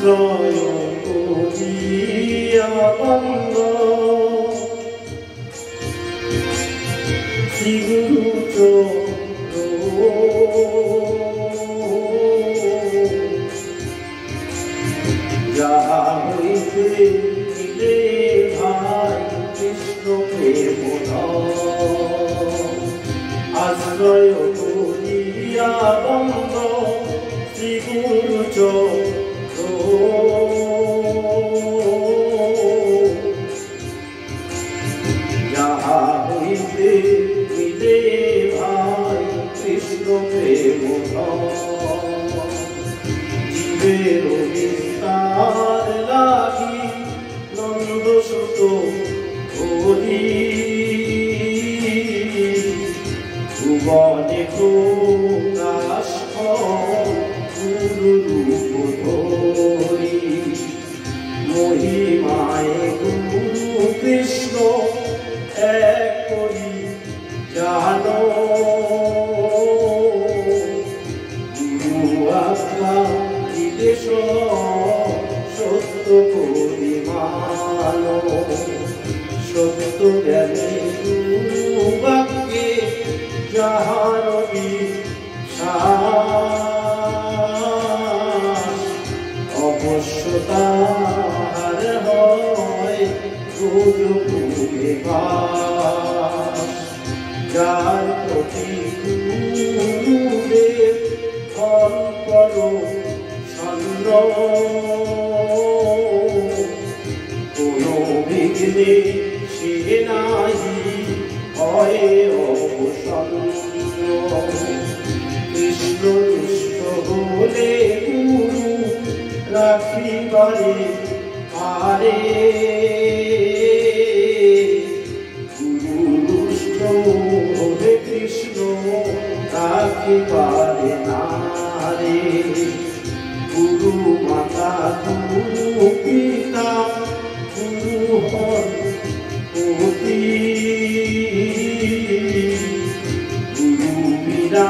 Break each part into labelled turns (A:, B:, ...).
A: আশ্রয় করিয়া বন্ধ শ্রী গুরু যাহা হইতে মিলে ভাই কৃষ্ণ প্রেম আশ্রয় করিয়া বন্ধ শ্রী গুরু যাহা হইতে মিলে ভাই কৃষ্ণ প্রেম জীবের বিস্তার লাগি নন্দ সুত হরি ভুবনে প্রকাশ গুরু রূপ ধরি মহিমায় গুরু কৃষ্ণ এক করি জানো গুরু আজ্ঞা বিদেশ সত্য করি মানো সত্য জ্ঞানে গুরু বাক্যে যাহার বিশ্বাস অবশ্য তাহার হয় গুরুকুলে বাস যার প্রতি গুরুদেব ফল করো সন্ন কোনো বিঘ্নে সে নাহি হয় অবসন্ন কৃষ্ণ দুষ্ট হলে গুরু রাখিবারে পারে গুরু দুষ্ট হলে কৃষ্ণ রাখিবারে না রে গুরু মাতা গুরু পিতা গুরু হন পতি গুরু বিনা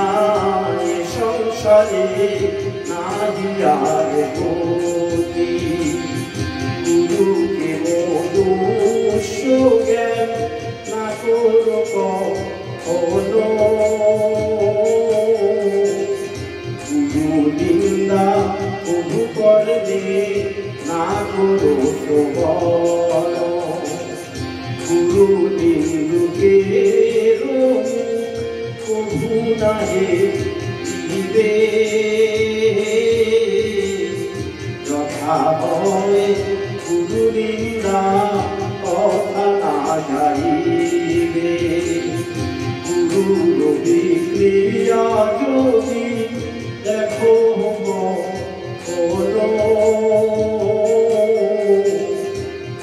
A: সংসারে নাহি আর গতি গুরুকে মনুষ্য জ্ঞান না করো কখনো গুরু নিন্দা প্রভু করলে না করো শ্রবণ গুরু নিন্দুকের প্রভু নাহে দিবে যথা হয় গুরু নিন্দা কথা না যাইবে গুরু বিক্রিয়া যদি দেখো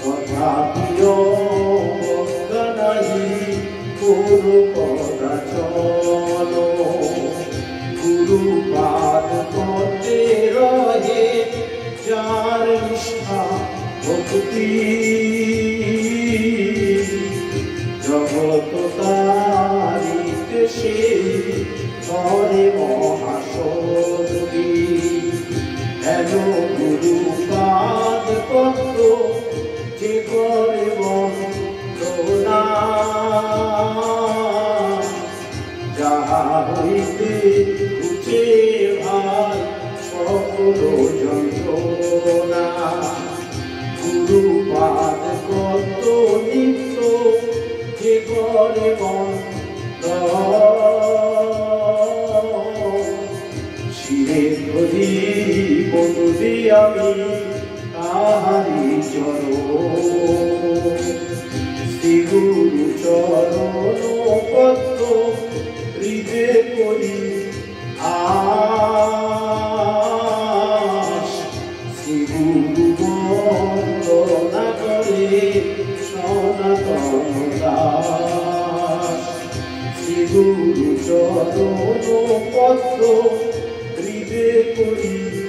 A: কথা প্রিয় বক্তা নাহি গুরু কথা চলো গুরু পাদ করতে রহে যার নিষ্ঠা ভক্তি জগৎ তারিতে সে করে মহাশক্তি হেন গুরু পাদ পদ্ম যে করে বন্দনা যাহা হইতে উঠে ভাই সকল যন্ত্রণা গুরু পাদ কত নিত্য যে করে শিরে ধরি বন্ধি আমি তাহারি চরণ শ্রী গুরু চরণ পদ্ম হৃদে করি আশ শ্রী গুরু বন্দনা করে সনাতন দাস শ্রী গুরু চরণ পদ্ম হৃদে করি